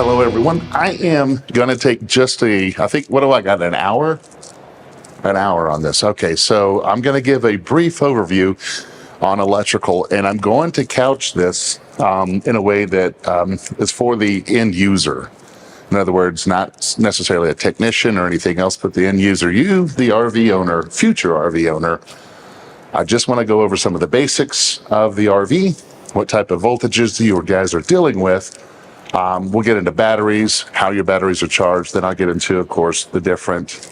hello everyone. I am going to take just I think, what do I got, an hour? An hour on this. Okay, so I'm going to give a brief overview on electrical, and I'm going to couch this in a way that is for the end user. In other words, not necessarily a technician or anything else, but the end user, you, the RV owner, future RV owner. I just want to go over some of the basics of the RV, what type of voltages you guys are dealing with. We'll get into batteries, how your batteries are charged. Then I'll get into, of course, the different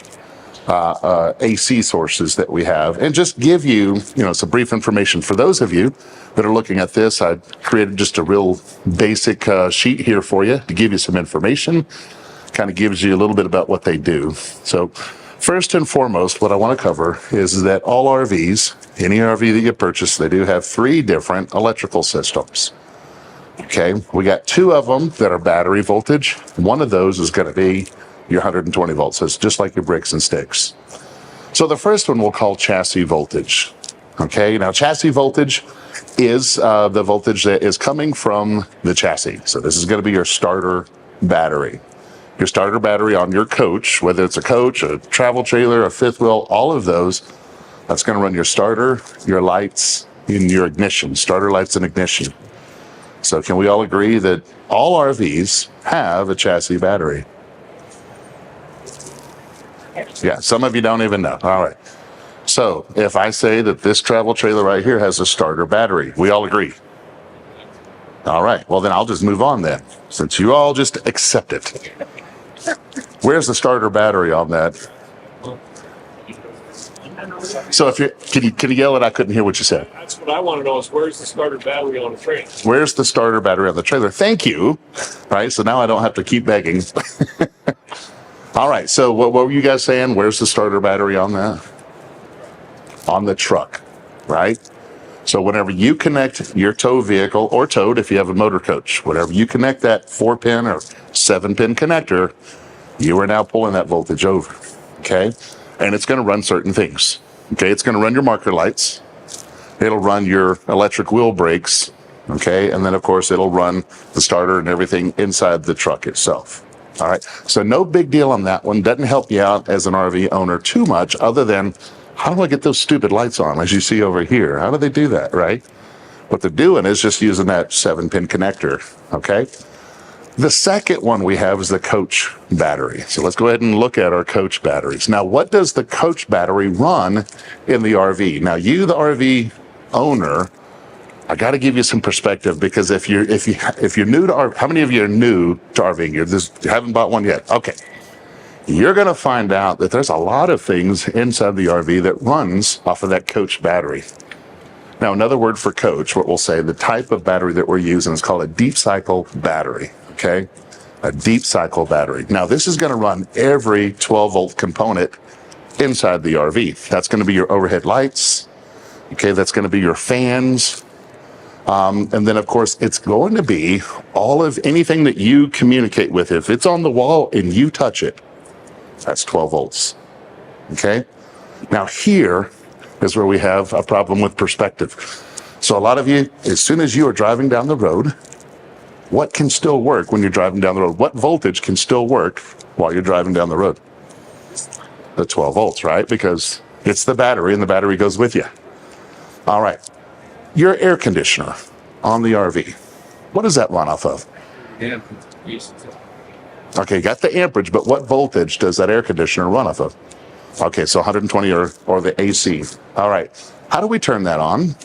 AC sources that we have, and just give you, some brief information. For those of you that are looking at this, I created just a real basic sheet here for you to give you some information. Kind of gives you a little bit about what they do. So first and foremost, what I want to cover is that all RVs, any RV that you purchase, they do have 3 different electrical systems. Okay, we got 2 of them that are battery voltage. One of those is going to be your 120 volts. So it's just like your bricks and sticks. So the first one we'll call chassis voltage. Okay, now chassis voltage is the voltage that is coming from the chassis. So this is going to be your starter battery. Your starter battery on your coach, whether it's a coach, a travel trailer, a fifth wheel, all of those, that's going to run your starter, your lights, and your ignition, starter lights and ignition. So can we all agree that all RVs have a chassis battery? Yeah, some of you don't even know. All right. So if I say that this travel trailer right here has a starter battery, we all agree? All right. Well, then I'll just move on then, since you all just accept it. Where's the starter battery on that? So if can you yell it? I couldn't hear what you said. That's what I want to know is where's the starter battery on the trailer? Where's the starter battery on the trailer? Thank you. Right. So now I don't have to keep begging. All right. So what were you guys saying? Where's the starter battery on that? On the truck, right? So whenever you connect your tow vehicle, or towed if you have a motor coach, whenever you connect that 4-pin or 7-pin connector, you are now pulling that voltage over. Okay. And it's going to run certain things. Okay. It's going to run your marker lights. It'll run your electric wheel brakes. Okay. And then of course it'll run the starter and everything inside the truck itself. All right. So no big deal on that one. Doesn't help you out as an RV owner too much, other than how do I get those stupid lights on, as you see over here? How do they do that, right? What they're doing is just using that 7-pin connector. Okay. The second one we have is the coach battery. So let's go ahead and look at our coach batteries. Now, what does the coach battery run in the RV? Now, you, the RV owner, I got to give you some perspective, because if you're new to RV, how many of you are new to RVing? You haven't bought one yet. Okay. You're going to find out that there's a lot of things inside the RV that runs off of that coach battery. Now, another word for coach, what we'll say, the type of battery that we're using is called a deep cycle battery. Okay. A deep cycle battery. Now, this is going to run every 12-volt component inside the RV. That's going to be your overhead lights. Okay. That's going to be your fans. And then, of course, it's going to be all of anything that you communicate with. If it's on the wall and you touch it, that's 12 volts. Okay. Now, here is where we have a problem with perspective. So a lot of you, as soon as you are driving down the road, what can still work when you're driving down the road? What voltage can still work while you're driving down the road? The 12 volts, right? Because it's the battery, and the battery goes with you. All right. Your air conditioner on the RV, what does that run off of? Yeah. Okay, got the amperage, but what voltage does that air conditioner run off of? Okay, so 120 or the AC. All right. How do we turn that on?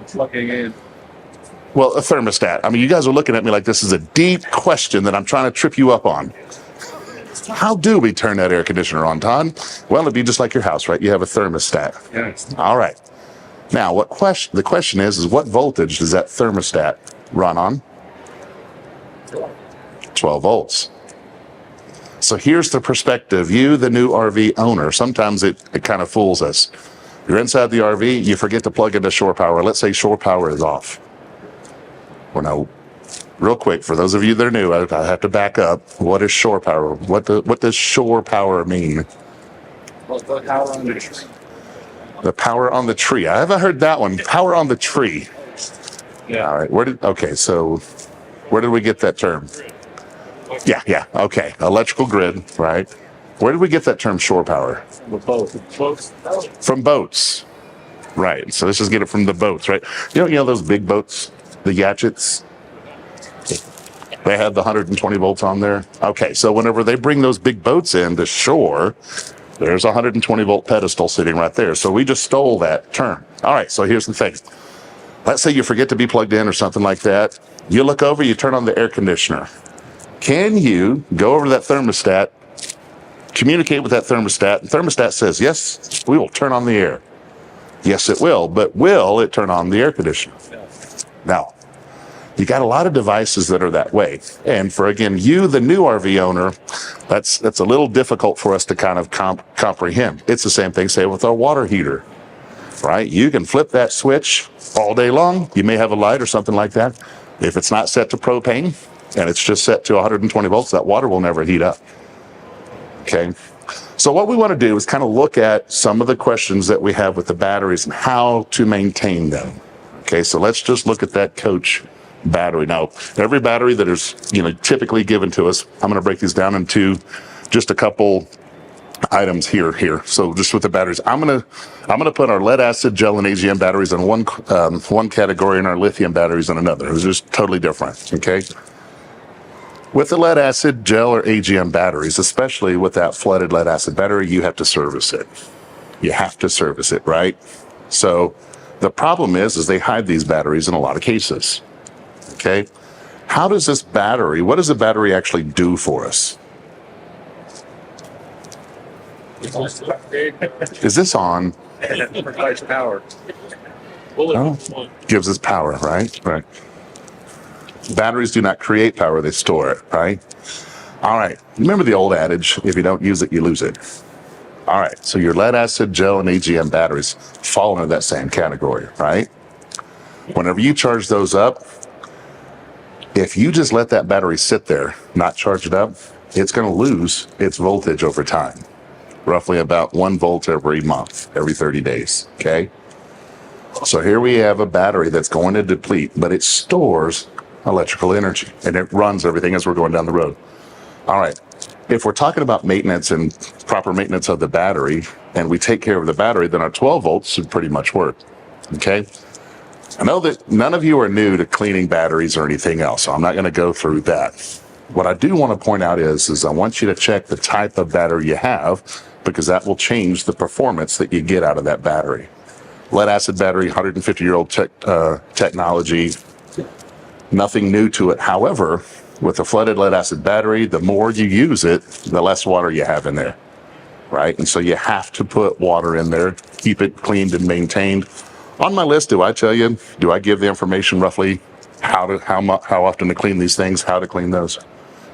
Plugging in. Well, a thermostat. I mean, you guys are looking at me like this is a deep question that I'm trying to trip you up on. How do we turn that air conditioner on, Todd? Well, it'd be just like your house, right? You have a thermostat. Yes. All right. Now, the question is what voltage does that thermostat run on? 12 volts. So here's the perspective. You, the new RV owner, sometimes it kind of fools us. You're inside the RV, you forget to plug into shore power. Let's say shore power is off. Well, now, real quick, for those of you that are new, I have to back up. What is shore power? What does shore power mean? Well, the power on the tree. The power on the tree. I haven't heard that one. Power on the tree. Yeah. All right. Okay, so Where did we get that term? Yeah. Okay. Electrical grid, right? Where did we get that term shore power? Boats. From boats. Right. So let's just get it from the boats, right? You know those big boats, the yachts? They have the 120 volts on there. Okay. So whenever they bring those big boats in to shore, there's a 120 volt pedestal sitting right there. So we just stole that term. All right. So here's the thing. Let's say you forget to be plugged in or something like that. You look over, you turn on the air conditioner. Can you go over to that thermostat, communicate with that thermostat, and thermostat says, yes, we will turn on the air. Yes, it will, but will it turn on the air conditioner? No. You got a lot of devices that are that way. And for, again, you, the new RV owner, that's a little difficult for us to kind of comprehend. It's the same thing, say, with our water heater, right? You can flip that switch all day long. You may have a light or something like that. If it's not set to propane and it's just set to 120 volts, that water will never heat up. Okay. So what we want to do is kind of look at some of the questions that we have with the batteries and how to maintain them. Okay. So let's just look at that Coach battery. Now, every battery that is, typically given to us, I'm going to break these down into just a couple items here. So just with the batteries, I'm gonna put our lead acid, gel, and AGM batteries in one category and our lithium batteries in another. It's just totally different. Okay. With the lead acid, gel, or AGM batteries, especially with that flooded lead acid battery, you have to service it. You have to service it, right? So the problem is they hide these batteries in a lot of cases. Okay. How does this battery, what does the battery actually do for us? Is this on? Provides power. Gives us power, right? Right. Batteries do not create power, they store it, right? All right. Remember the old adage, if you don't use it, you lose it. All right. So your lead acid, gel, and AGM batteries fall into that same category, right? Whenever you charge those up, if you just let that battery sit there, not charge it up, it's going to lose its voltage over time. Roughly about 1 volt every month, every 30 days, okay? So here we have a battery that's going to deplete, but it stores electrical energy, and it runs everything as we're going down the road. All right, if we're talking about maintenance and proper maintenance of the battery, and we take care of the battery, then our 12 volts should pretty much work, okay? I know that none of you are new to cleaning batteries or anything else, so I'm not going to go through that. What I do want to point out is I want you to check the type of battery you have, because that will change the performance that you get out of that battery. Lead acid battery, 150-year-old technology, nothing new to it. However, with a flooded lead acid battery, the more you use it, the less water you have in there, right? And so you have to put water in there, keep it cleaned and maintained. On my list, do I give the information roughly how often to clean these things, how to clean those?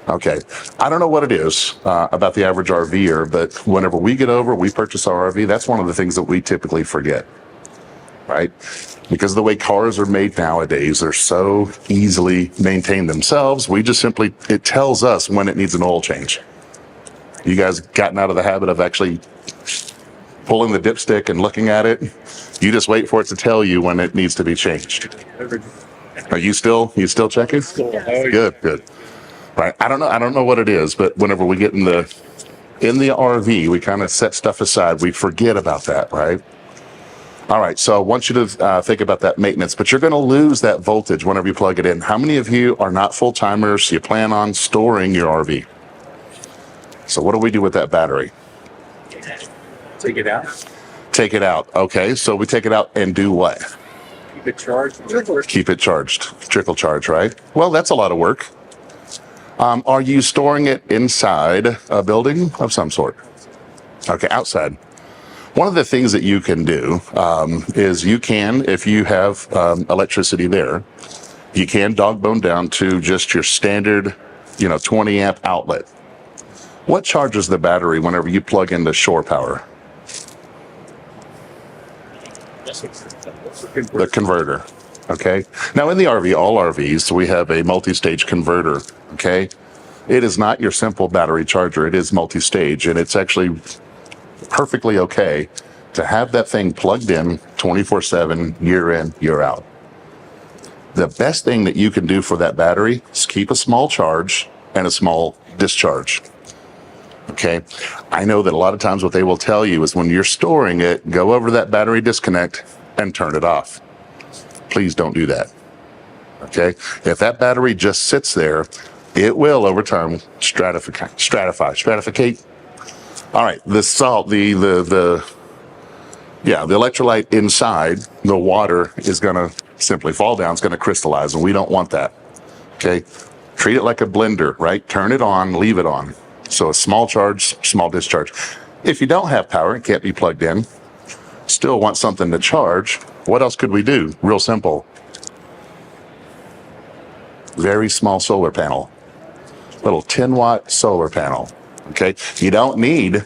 Okay. I don't know what it is about the average RVer, but whenever we purchase our RV, that's one of the things that we typically forget, right? Because of the way cars are made nowadays, they're so easily maintained themselves. It tells us when it needs an oil change. You guys gotten out of the habit of actually pulling the dipstick and looking at it? You just wait for it to tell you when it needs to be changed. Are you still checking? Good. Right. I don't know what it is, but whenever we get in the RV, we kind of set stuff aside. We forget about that, right? All right. So I want you to think about that maintenance, but you're going to lose that voltage whenever you plug it in. How many of you are not full timers? You plan on storing your RV. So what do we do with that battery? Take it out. Take it out. Okay. So we take it out and do what? Keep it charged. Keep it charged. Trickle charge, right? Well, that's a lot of work. Are you storing it inside a building of some sort? Okay, outside. One of the things that you can do is if you have electricity there, you can dog bone down to just your standard, 20 amp outlet. What charges the battery whenever you plug in the shore power? The converter. Okay. Now in the RV, all RVs, we have a multi-stage converter. Okay. It is not your simple battery charger. It is multi-stage, and it's actually perfectly okay to have that thing plugged in 24/7, year in, year out. The best thing that you can do for that battery is keep a small charge and a small discharge. Okay. I know that a lot of times what they will tell you is when you're storing it, go over to that battery disconnect and turn it off. Please don't do that. Okay. If that battery just sits there, it will over time stratificate. All right. The salt, the electrolyte inside the water is going to simply fall down. It's going to crystallize, and we don't want that. Okay. Treat it like a blender, right? Turn it on, leave it on. So a small charge, small discharge. If you don't have power, it can't be plugged in, still want something to charge, what else could we do? Real simple. Very small solar panel. Little 10-watt solar panel. Okay. You don't need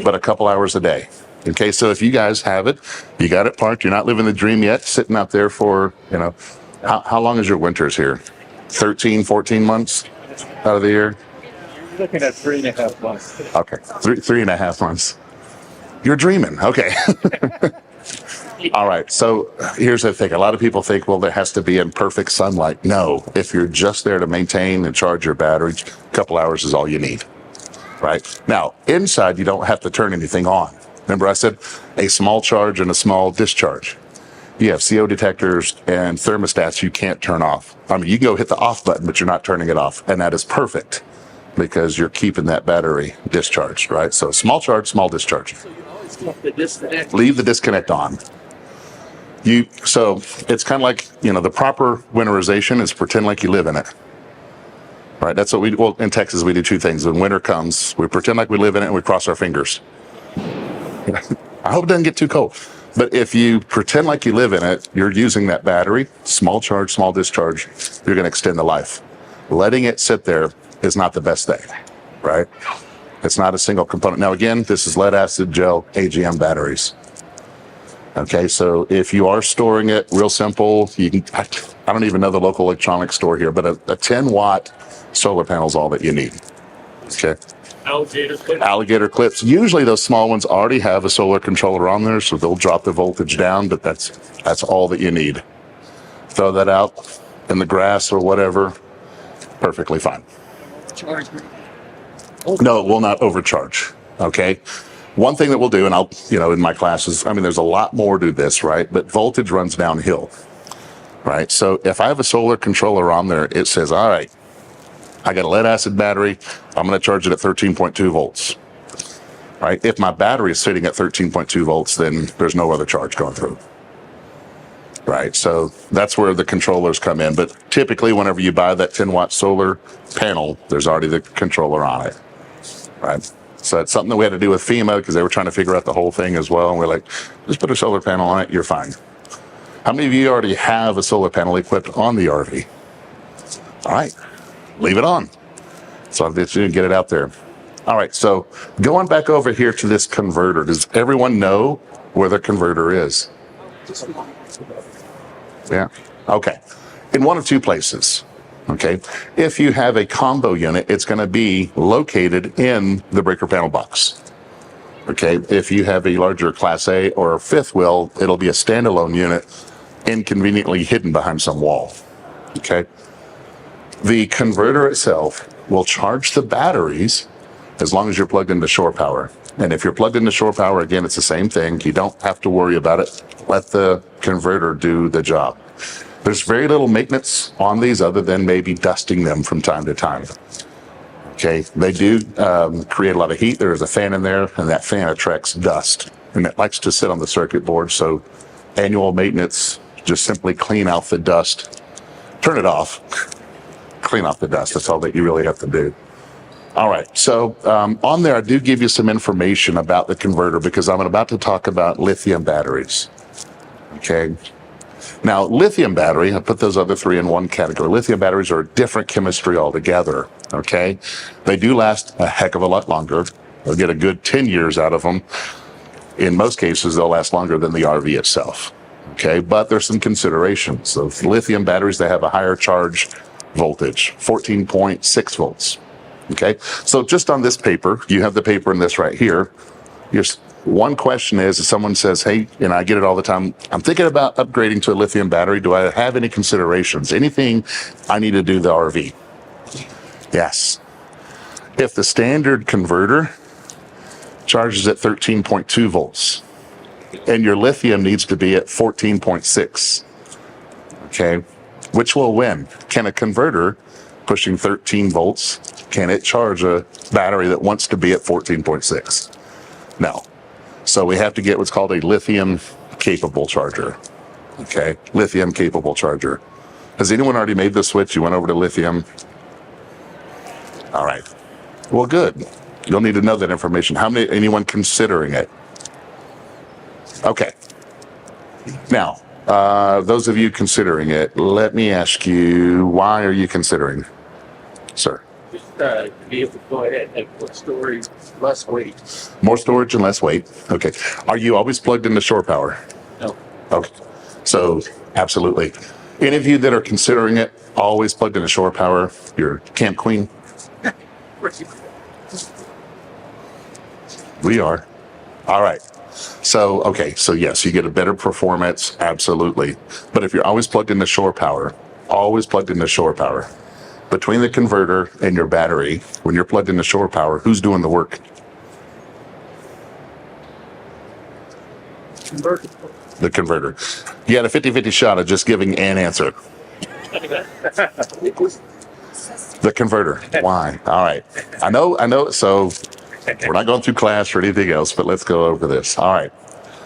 but a couple hours a day. Okay. So if you guys have it, you got it parked, you're not living the dream yet, sitting out there for, how long is your winters here? 13, 14 months out of the year? You're looking at 3.5 months. Okay. 3.5 months. You're dreaming. Okay. All right. So here's the thing. A lot of people think, well, there has to be in perfect sunlight. No. If you're just there to maintain and charge your battery, a couple hours is all you need. Right? Now, inside, you don't have to turn anything on. Remember I said a small charge and a small discharge. You have CO detectors and thermostats you can't turn off. I mean, you can go hit the off button, but you're not turning it off. And that is perfect because you're keeping that battery discharged, right? So small charge, small discharge. So you always keep the disconnect. Leave the disconnect on. So it's kind of like, the proper winterization is pretend like you live in it. Right? That's what in Texas, we do two things. When winter comes, we pretend like we live in it and we cross our fingers. I hope it doesn't get too cold. But if you pretend like you live in it, you're using that battery, small charge, small discharge, you're going to extend the life. Letting it sit there is not the best thing, right? It's not a single component. Now, again, this is lead acid gel AGM batteries. Okay, so if you are storing it, real simple, you can, I don't even know the local electronics store here, but a 10-watt solar panel is all that you need. Okay. Alligator clips. Usually those small ones already have a solar controller on there, so they'll drop the voltage down, but that's all that you need. Throw that out in the grass or whatever, perfectly fine. No, it will not overcharge. Okay. One thing that we'll do, and I'll, in my classes, there's a lot more to this, right? But voltage runs downhill, right? So if I have a solar controller on there, it says, all right, I got a lead acid battery. I'm going to charge it at 13.2 volts, right? If my battery is sitting at 13.2 volts, then there's no other charge going through, right? So that's where the controllers come in. But typically, whenever you buy that 10-watt solar panel, there's already the controller on it, right? So it's something that we had to do with FEMA because they were trying to figure out the whole thing as well. And we're like, just put a solar panel on it, you're fine. How many of you already have a solar panel equipped on the RV? All right, leave it on. So I'll get it out there. All right, so going back over here to this converter, does everyone know where the converter is? Yeah, okay. In one of two places. Okay, if you have a combo unit, it's going to be located in the breaker panel box. Okay, if you have a larger Class A or a fifth wheel, it'll be a standalone unit, inconveniently hidden behind some wall. Okay, the converter itself will charge the batteries as long as you're plugged into shore power. And if you're plugged into shore power, again, it's the same thing. You don't have to worry about it. Let the converter do the job. There's very little maintenance on these other than maybe dusting them from time to time. Okay, they do create a lot of heat. There's a fan in there, and that fan attracts dust, and it likes to sit on the circuit board. So annual maintenance, just simply clean out the dust. Turn it off. Clean off the dust. That's all that you really have to do. All right, so on there, I do give you some information about the converter because I'm about to talk about lithium batteries. Okay. Now, lithium battery, I put those other three in one category. Lithium batteries are a different chemistry altogether, okay? They do last a heck of a lot longer. They'll get a good 10 years out of them. In most cases, they'll last longer than the RV itself, okay? But there's some considerations. So lithium batteries, they have a higher charge voltage, 14.6 volts, okay? So just on this paper, you have the paper in this right here. One question is, if someone says, hey, and I get it all the time, I'm thinking about upgrading to a lithium battery. Do I have any considerations? Anything I need to do the RV? Yes. If the standard converter charges at 13.2 volts and your lithium needs to be at 14.6, okay, which will win? Can a converter pushing 13 volts, can it charge a battery that wants to be at 14.6? No. So we have to get what's called a lithium capable charger. Okay, lithium capable charger. Has anyone already made the switch? You went over to lithium? All right. Well, good. You'll need to know that information. Anyone considering it? Okay. Now, those of you considering it, let me ask you, why are you considering, sir? Just to be able to go ahead and put storage, less weight. More storage and less weight. Okay. Are you always plugged into shore power? No. Okay. So, absolutely. Any of you that are considering it, always plugged into shore power, you're camp queen? We are. All right. So, okay. So, yes, you get a better performance. Absolutely. But if you're always plugged into shore power, between the converter and your battery, when you're plugged into shore power, who's doing the work? Converter. The converter. You had a 50-50 shot of just giving an answer. The converter. Why? All right. I know. So we're not going through class or anything else, but let's go over this. All right.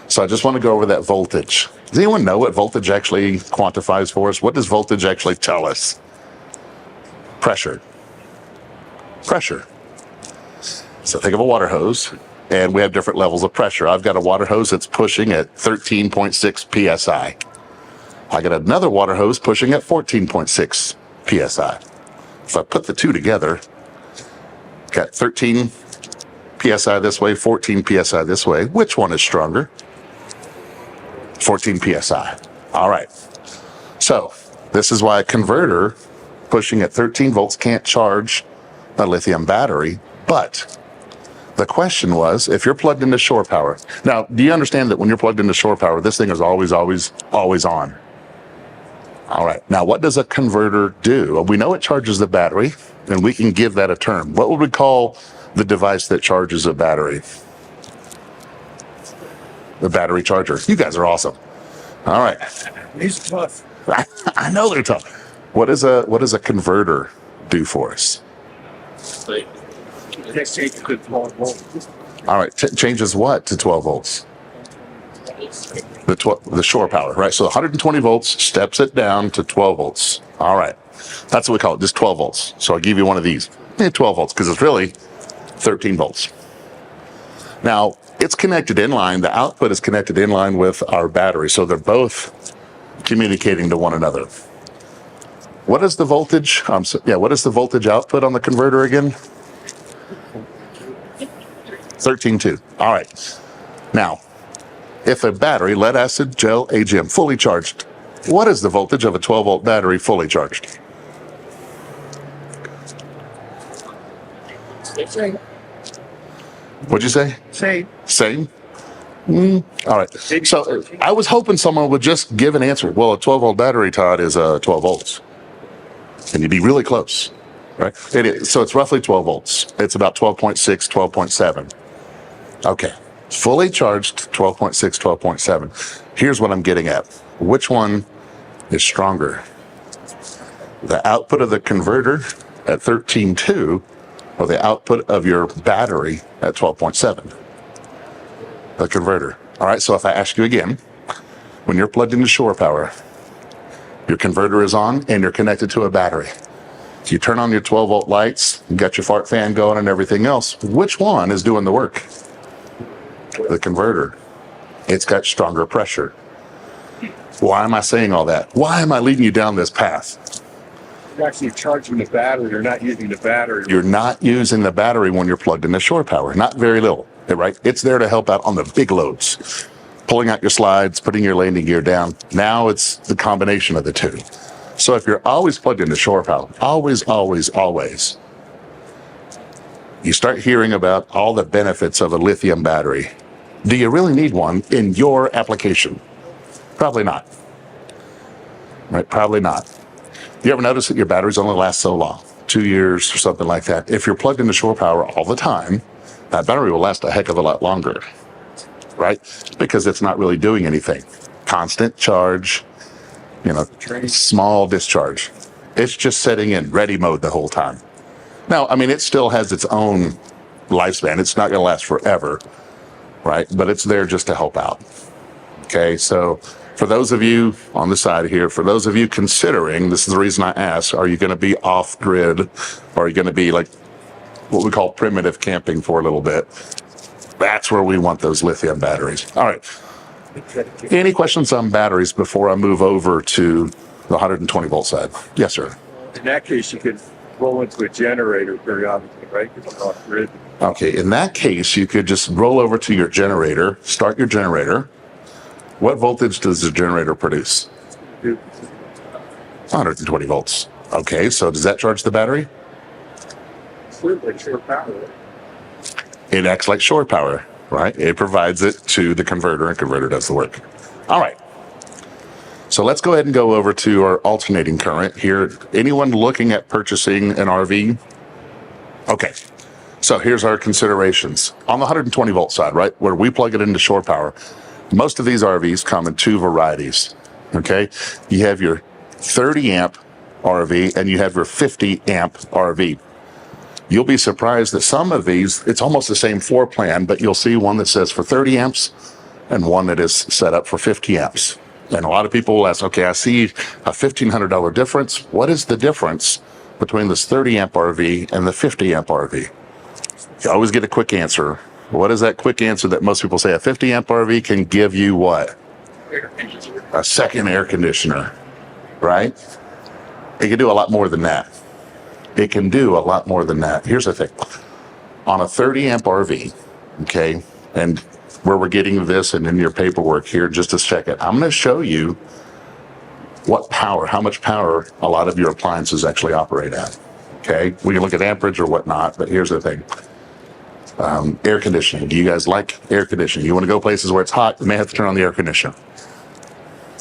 So I just want to go over that voltage. Does anyone know what voltage actually quantifies for us? What does voltage actually tell us? Pressure. So think of a water hose, and we have different levels of pressure. I've got a water hose that's pushing at 13.6 psi. I got another water hose pushing at 14.6 psi. If I put the two together, got 13 psi this way, 14 psi this way. Which one is stronger? 14 psi. All right. So this is why a converter pushing at 13 volts can't charge a lithium battery. But the question was, if you're plugged into shore power. Now, do you understand that when you're plugged into shore power, this thing is always on? All right. Now, what does a converter do? Well, we know it charges the battery, and we can give that a term. What would we call the device that charges a battery? The battery charger. You guys are awesome. All right. He's tough. I know they're tough. What does a converter do for us? Like, the next change to 12 volts. All right. Changes what to 12 volts? The shore power, right? So 120 volts steps it down to 12 volts. All right. That's what we call it, just 12 volts. So I'll give you one of these. 12 volts, because it's really 13 volts. Now, it's connected in line. The output is connected in line with our battery. So they're both communicating to one another. What is the voltage? What is the voltage output on the converter again? 13.2. All right. Now, if a battery, lead acid gel AGM, fully charged, what is the voltage of a 12-volt battery fully charged? Same. What'd you say? Same? All right. So I was hoping someone would just give an answer. Well, a 12-volt battery, Todd, is 12 volts. And you'd be really close, right? So it's roughly 12 volts. It's about 12.6, 12.7. Okay. Fully charged, 12.6, 12.7. Here's what I'm getting at. Which one is stronger? The output of the converter at 13.2 or the output of your battery at 12.7? The converter. All right, so if I ask you again, when you're plugged into shore power, your converter is on and you're connected to a battery. You turn on your 12-volt lights, you got your fart fan going and everything else. Which one is doing the work? The converter. It's got stronger pressure. Why am I saying all that? Why am I leading you down this path? You're actually charging the battery. You're not using the battery. You're not using the battery when you're plugged into shore power. Not very little, right? It's there to help out on the big loads. Pulling out your slides, putting your landing gear down. Now it's the combination of the two. So if you're always plugged into shore power, always, you start hearing about all the benefits of a lithium battery. Do you really need one in your application? Probably not. Right? Probably not. You ever notice that your batteries only last so long? 2 years or something like that. If you're plugged into shore power all the time, that battery will last a heck of a lot longer, right? Because it's not really doing anything. Constant charge, small discharge. It's just setting in ready mode the whole time. Now, I mean, it still has its own lifespan. It's not going to last forever, right? But it's there just to help out. Okay, so for those of you on the side here, for those of you considering, this is the reason I asked, are you going to be off grid, or are you going to be like what we call primitive camping for a little bit? That's where we want those lithium batteries. All right. Any questions on batteries before I move over to the 120 volt side? Yes, sir. In that case, you could roll into a generator periodically, right? Because it's off grid. Okay, in that case, you could just roll over to your generator, start your generator. What voltage does the generator produce? 120 volts. Okay, so does that charge the battery? It's like shore power. It acts like shore power, right? It provides it to the converter, and converter does the work. All right. So let's go ahead and go over to our alternating current here. Anyone looking at purchasing an RV? Okay. So here's our considerations. On the 120 volt side, right, where we plug it into shore power, most of these RVs come in two varieties, okay? You have your 30 amp RV and you have your 50 amp RV. You'll be surprised that some of these, it's almost the same floor plan, but you'll see one that says for 30 amps and one that is set up for 50 amps. And a lot of people will ask, okay, I see a $1,500 difference. What is the difference between this 30 amp RV and the 50 amp RV? You always get a quick answer. What is that quick answer that most people say? A 50 amp RV can give you what? A second air conditioner, right? It can do a lot more than that. It can do a lot more than that. Here's the thing. On a 30 amp RV, okay, and where we're getting this and in your paperwork here, just to check it, I'm going to show you what power, how much power a lot of your appliances actually operate at. Okay, we can look at amperage or whatnot, but here's the thing. Air conditioning. Do you guys like air conditioning? You want to go places where it's hot, you may have to turn on the air conditioner.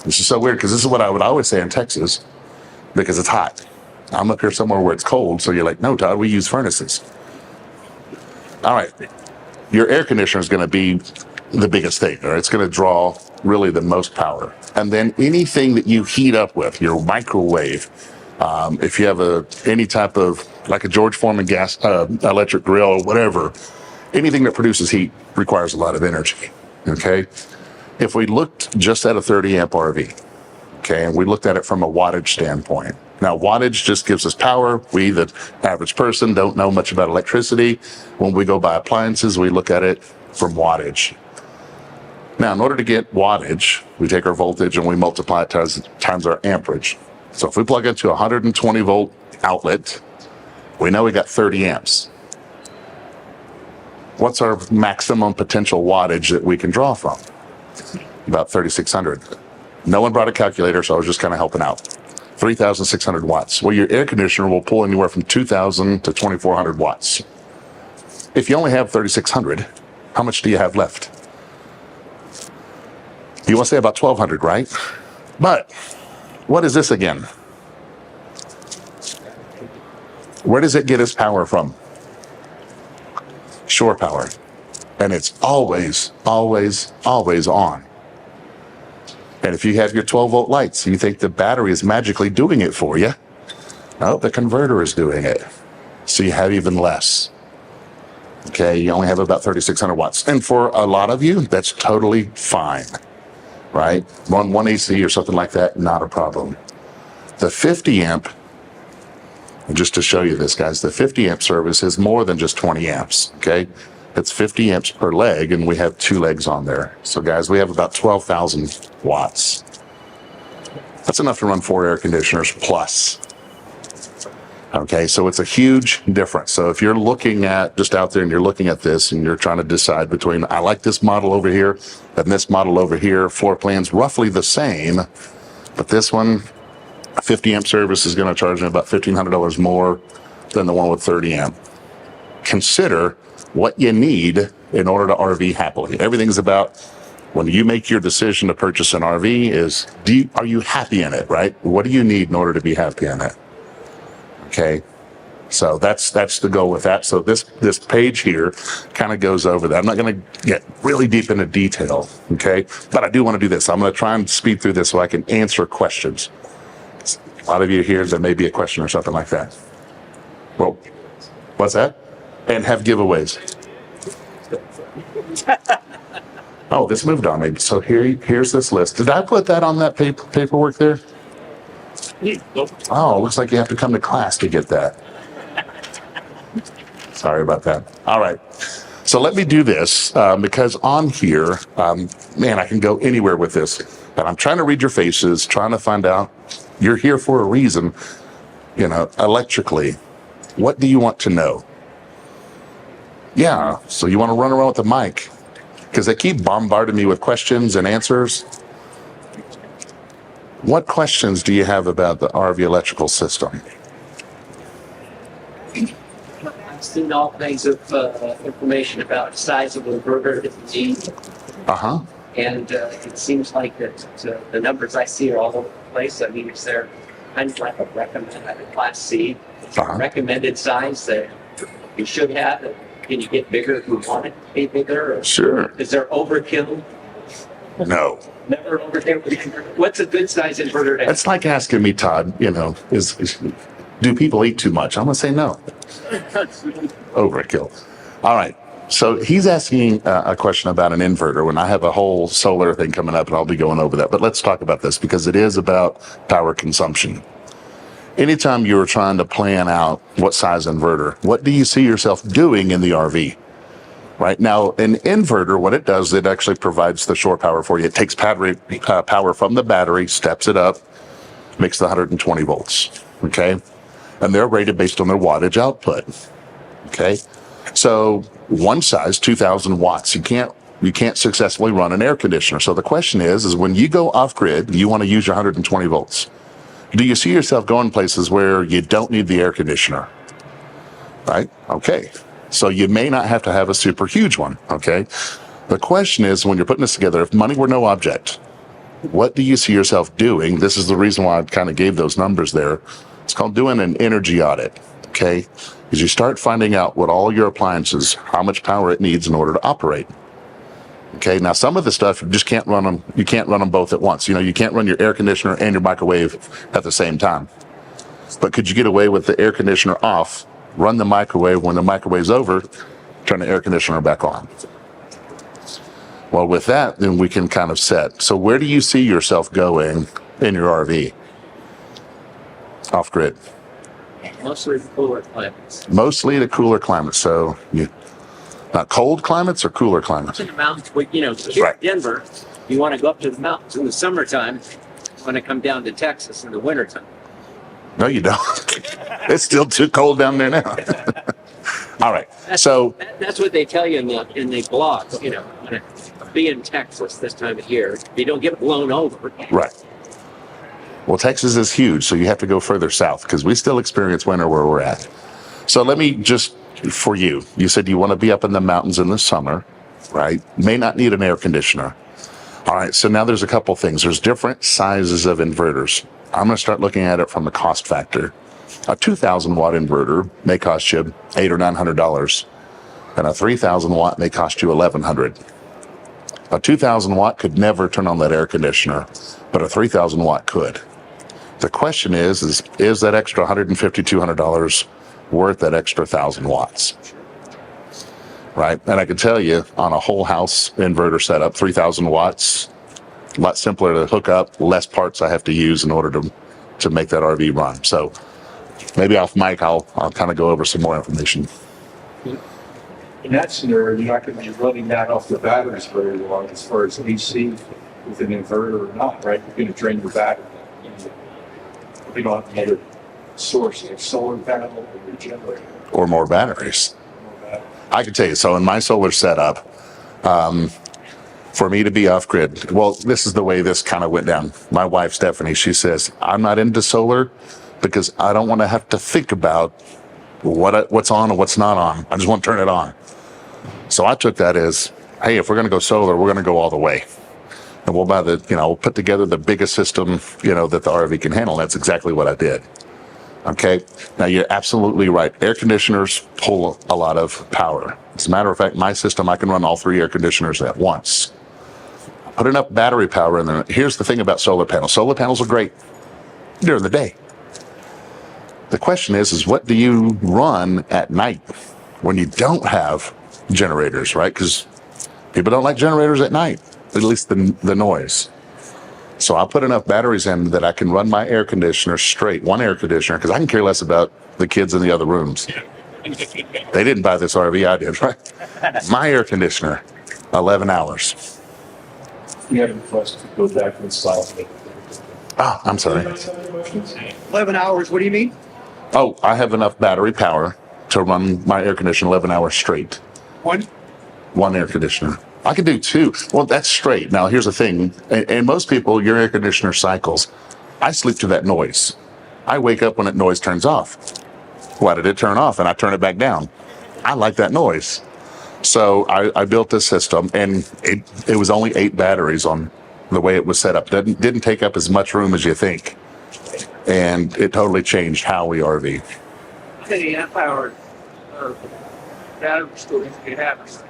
This is so weird because this is what I would always say in Texas because it's hot. I'm up here somewhere where it's cold, so you're like, no, Todd, we use furnaces. All right. Your air conditioner is going to be the biggest thing, or it's going to draw really the most power. And then anything that you heat up with, your microwave, if you have any type of, like a George Foreman gas, electric grill or whatever, anything that produces heat requires a lot of energy, okay? If we looked just at a 30 amp RV, okay, and we looked at it from a wattage standpoint. Now, wattage just gives us power. We, the average person, don't know much about electricity. When we go buy appliances, we look at it from wattage. Now, in order to get wattage, we take our voltage and we multiply it times our amperage. So if we plug into a 120 volt outlet, we know we got 30 amps. What's our maximum potential wattage that we can draw from? About 3,600. No one brought a calculator, so I was just kind of helping out. 3,600 watts. Well, your air conditioner will pull anywhere from 2,000 to 2,400 watts. If you only have 3,600, how much do you have left? You want to say about 1,200, right? But what is this again? Where does it get its power from? Shore power. And it's always, always, always on. And if you have your 12 volt lights, you think the battery is magically doing it for you. No, the converter is doing it. So you have even less. Okay, you only have about 3,600 watts. And for a lot of you, that's totally fine, right? One AC or something like that, not a problem. The 50 amp, and just to show you this, guys, the 50 amp service is more than just 20 amps, okay? It's 50 amps per leg, and we have 2 legs on there. So, guys, we have about 12,000 watts. That's enough to run 4 air conditioners plus. Okay, so it's a huge difference. So if you're looking at, just out there and you're looking at this and you're trying to decide between, I like this model over here and this model over here, floor plan's roughly the same, but this one, a 50 amp service is going to charge me about $1,500 more than the one with 30 amp. Consider what you need in order to RV happily. Everything's about when you make your decision to purchase an RV is, are you happy in it, right? What do you need in order to be happy in it? Okay. So that's the goal with that. So this page here kind of goes over that. I'm not going to get really deep into detail, okay? But I do want to do this. I'm going to try and speed through this so I can answer questions. A lot of you here, there may be a question or something like that. Well, what's that? And have giveaways. Oh, this moved on me. So here's this list. Did I put that on that paperwork there? Oh, looks like you have to come to class to get that. Sorry about that. All right. So let me do this because on here, man, I can go anywhere with this. But I'm trying to read your faces, trying to find out you're here for a reason, electrically. What do you want to know? Yeah. So you want to run around with the mic because they keep bombarding me with questions and answers. What questions do you have about the RV electrical system? I've seen all kinds of information about size of inverter that you need. And it seems like that the numbers I see are all over the place. I mean, is there kind of like a class C recommended size that you should have? Can you get bigger if you want it to be bigger? Or sure. Is there overkill? No. Never overkill. What's a good size inverter? That's like asking me, Todd, do people eat too much? I'm going to say no. Overkill. All right. So he's asking a question about an inverter when I have a whole solar thing coming up and I'll be going over that. But let's talk about this because it is about power consumption. Anytime you're trying to plan out what size inverter, what do you see yourself doing in the RV? Right now, an inverter, what it does, it actually provides the shore power for you. It takes power from the battery, steps it up, makes the 120 volts. Okay. And they're rated based on their wattage output. Okay. So one size, 2,000 watts. You can't successfully run an air conditioner. So the question is when you go off grid, you want to use your 120 volts. Do you see yourself going places where you don't need the air conditioner? Right? Okay. So you may not have to have a super huge one. Okay. The question is when you're putting this together, if money were no object, what do you see yourself doing? This is the reason why I kind of gave those numbers there. It's called doing an energy audit. Okay. Is you start finding out what all your appliances, how much power it needs in order to operate. Okay. Now some of the stuff you just can't run them. You can't run them both at once. You can't run your air conditioner and your microwave at the same time. But could you get away with the air conditioner off, run the microwave when the microwave's over, turn the air conditioner back on? Well, with that, then we can kind of set. So where do you see yourself going in your RV? Off grid. Mostly the cooler climates. Mostly the cooler climates. So not cold climates or cooler climates? In the mountains, here Right. in Denver, you want to go up to the mountains in the summertime. You want to come down to Texas in the wintertime. No, you don't. It's still too cold down there now. All right. That's what they tell you in the blogs. Be in Texas this time of year. You don't get blown over. Right. Well, Texas is huge, so you have to go further south because we still experience winter where we're at. So let me just, for you said you want to be up in the mountains in the summer, right? May not need an air conditioner. All right, so now there's a couple things. There's different sizes of inverters. I'm going to start looking at it from the cost factor. A 2,000 watt inverter may cost you $800 or $900, and a 3,000 watt may cost you $1,100. A 2,000 watt could never turn on that air conditioner, but a 3,000 watt could. The question is that extra $150, $200 worth that extra 1,000 watts? Right? And I can tell you on a whole house inverter setup, 3,000 watts, a lot simpler to hook up, less parts I have to use in order to make that RV run. So maybe off mic, I'll kind of go over some more information. In that scenario, you're not going to be running that off the batteries very long as far as AC with an inverter or not, right? You're going to drain your battery. You don't have another source, like solar panel or your generator. Or more batteries. I can tell you, so in my solar setup, for me to be off grid, well, this is the way this kind of went down. My wife, Stephanie, she says, I'm not into solar because I don't want to have to think about what's on and what's not on. I just want to turn it on. So I took that as, hey, if we're going to go solar, we're going to go all the way. And we'll buy we'll put together the biggest system, that the RV can handle. That's exactly what I did. Okay. Now you're absolutely right. Air conditioners pull a lot of power. As a matter of fact, my system, I can run all 3 air conditioners at once. Put enough battery power in there. Here's the thing about solar panels. Solar panels are great during the day. The question is what do you run at night when you don't have generators, right? Because people don't like generators at night, at least the noise. So I'll put enough batteries in that I can run my air conditioner straight, one air conditioner, because I can care less about the kids in the other rooms. They didn't buy this RV, I did, right? My air conditioner, 11 hours. You have a request to go back and slide. Oh, I'm sorry. 11 hours, what do you mean? Oh, I have enough battery power to run my air conditioner 11 hours straight. One air conditioner. I could do 2. Well, that's straight. Now, here's the thing. And most people, your air conditioner cycles. I sleep to that noise. I wake up when that noise turns off. Why did it turn off? And I turn it back down. I like that noise. So I built this system, and it was only 8 batteries on the way it was set up. Didn't take up as much room as you think. And it totally changed how we RV. How many amp hour battery storage do you have?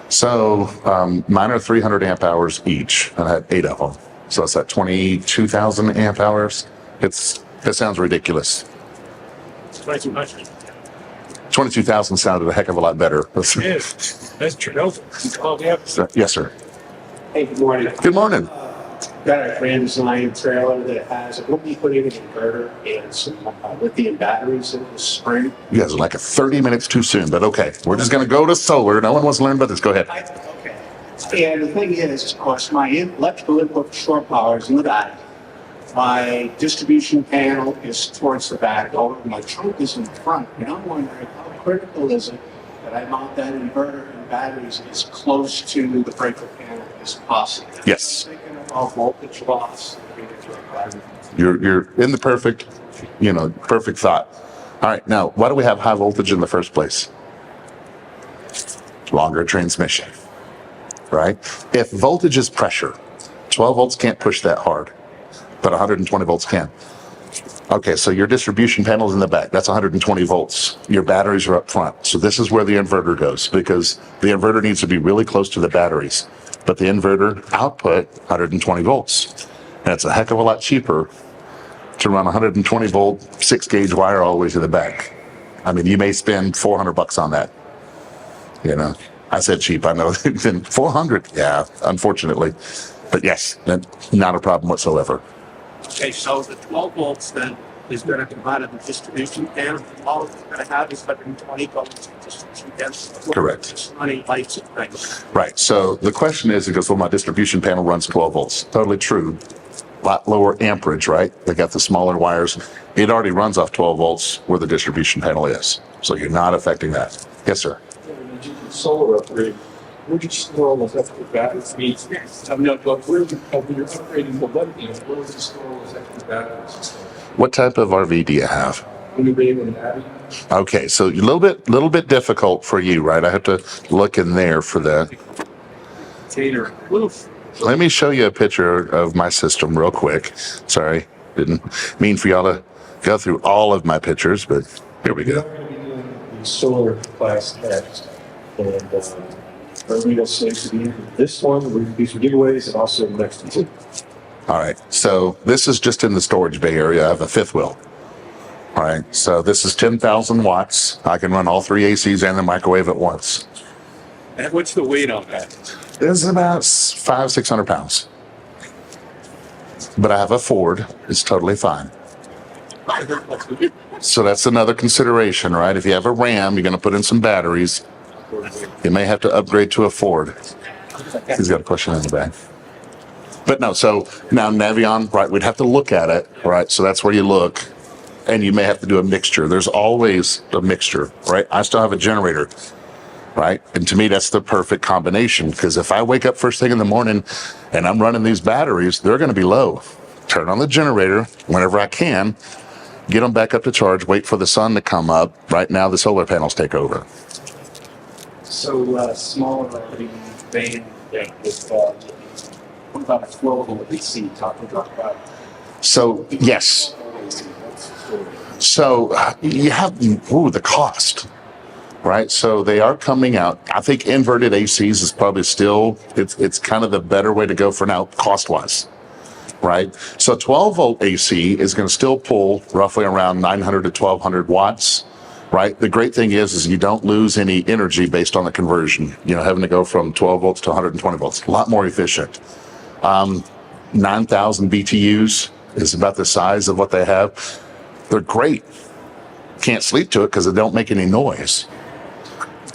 So mine are 300 amp hours each, and I had 8 of them. So it's at 22,000 amp hours. It sounds ridiculous. 2,200. 22,000 sounded a heck of a lot better. It is. That's Chernobyl. Oh, yeah. Yes, sir. Hey, good morning. Good morning. Got a Grand Design trailer that has, we'll be putting an inverter and some lithium batteries in the spring. You guys are like 30 minutes too soon, but okay. We're just going to go to solar. No one wants to learn about this. Go ahead. Okay. And the thing is, of course, my electrical input for shore power is in the back. My distribution panel is towards the back. However, my trunk is in the front. And I'm wondering how critical is it that I mount that inverter and batteries as close to the breaker panel as possible? Yes. I'm thinking about voltage loss. You're in the perfect thought. All right. Now, why do we have high voltage in the first place? Longer transmission, right? If voltage is pressure, 12 volts can't push that hard, but 120 volts can. Okay, so your distribution panel's in the back. That's 120 volts. Your batteries are up front. So this is where the inverter goes, because the inverter needs to be really close to the batteries. But the inverter output 120 volts. And it's a heck of a lot cheaper to run 120 volt 6-gauge wire all the way to the back. I mean, you may spend $400 on that. I said cheap, I know. 400, yeah, unfortunately. But yes, not a problem whatsoever. Okay, so the 12 volts then is going to come out of the distribution panel. All it's going to have is 120 volts of distribution panel. Correct. It's running lights and things. Right. So the question is, well, my distribution panel runs 12 volts. Totally true. A lot lower amperage, right? They got the smaller wires. It already runs off 12 volts where the distribution panel is. So you're not affecting that. Yes, sir. Solar upgrade. Where did you store all those extra batteries? No, but where you're upgrading the lithium, where would you store all those extra batteries? What type of RV do you have? Battery. Okay, so a little bit difficult for you, right? I have to look in there for that. Container. Let me show you a picture of my system real quick. Sorry, didn't mean for y'all to go through all of my pictures, but here we go. The solar class next, and everybody else says to be this one. We're going to do some giveaways, and also the next one. All right, so this is just in the storage bay area. I have a 5th wheel. All right, so this is 10,000 watts. I can run all 3 ACs and the microwave at once. And what's the weight on that? It's about 500-600 pounds. But I have a Ford. It's totally fine. So that's another consideration, right? If you have a Ram, you're going to put in some batteries. You may have to upgrade to a Ford. He's got a question in the back. But no, so now Navion, right, we'd have to look at it, right? So that's where you look. And you may have to do a mixture. There's always a mixture, right? I still have a generator, right? And to me, that's the perfect combination, because if I wake up first thing in the morning and I'm running these batteries, they're going to be low. Turn on the generator whenever I can, get them back up to charge, wait for the sun to come up. Right now, the solar panels take over. Smaller the van with, what about a 12 volt AC talking about? So yes. So you have the cost, right? So they are coming out. I think inverted ACs is probably still it's kind of the better way to go for now, cost wise, right? So 12 volt AC is going to still pull roughly around 900 to 1200 watts. Right. The great thing is you don't lose any energy based on the conversion. You know, having to go from 12 volts to 120 volts, a lot more efficient. 9,000 BTUs is about the size of what they have. They're great. Can't sleep to it because they don't make any noise.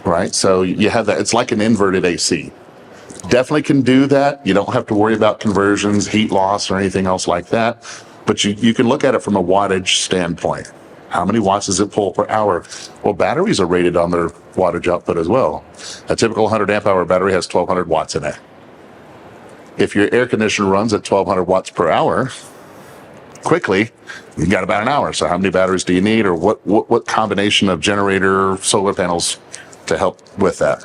Right. So you have that. It's like an inverted AC. Definitely can do that. You don't have to worry about conversions, heat loss, or anything else like that. But you can look at it from a wattage standpoint. How many watts does it pull per hour? Well, batteries are rated on their wattage output as well. A typical 100 amp hour battery has 1200 watts in it. If your air conditioner runs at 1200 watts per hour, quickly, you got about an hour. So how many batteries do you need, or what combination of generator, solar panels to help with that?